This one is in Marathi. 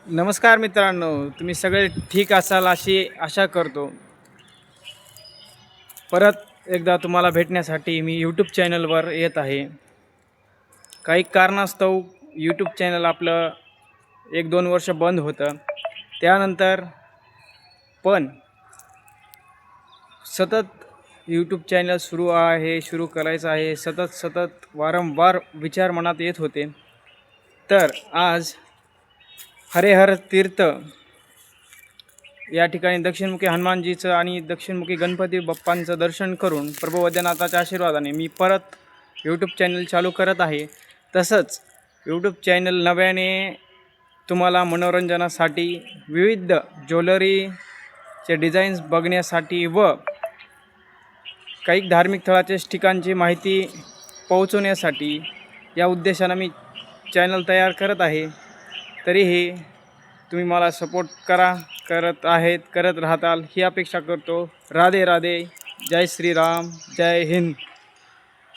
नमस्कार मित्रांनो, तुम्ही सगळे ठीक असाल अशी आशा करतो. परत एकदा तुम्हाला भेटण्यासाठी मी यूट्यूब चॅनलवर येत आहे. काही कारणास्तव यूट्यूब चॅनल आपलं 1-2 वर्ष बंद होतं. त्यानंतर पण सतत यूट्यूब चॅनल सुरू करायचं आहे. सतत वारंवार विचार मनात येत होते. तर आज हरेहर तीर्थ या ठिकाणी दक्षिणमुखी हनुमानजीचं आणि दक्षिणमुखी गणपती बाप्पांचं दर्शन करून प्रभू वैद्यनाथाच्या आशीर्वादाने मी परत यूट्यूब चॅनल चालू करत आहे. तसंच यूट्यूब चॅनल नव्याने तुम्हाला मनोरंजनासाठी विविध ज्वेलरीचे डिझाईन्स बघण्यासाठी व काही धार्मिक स्थळाच्या ठिकाणची माहिती पोहोचवण्यासाठी या उद्देशानं मी चॅनल तयार करत आहे. तरीही तुम्ही मला सपोर्ट करत राहताल ही अपेक्षा करतो. राधे राधे. जय श्रीराम. जय हिंद.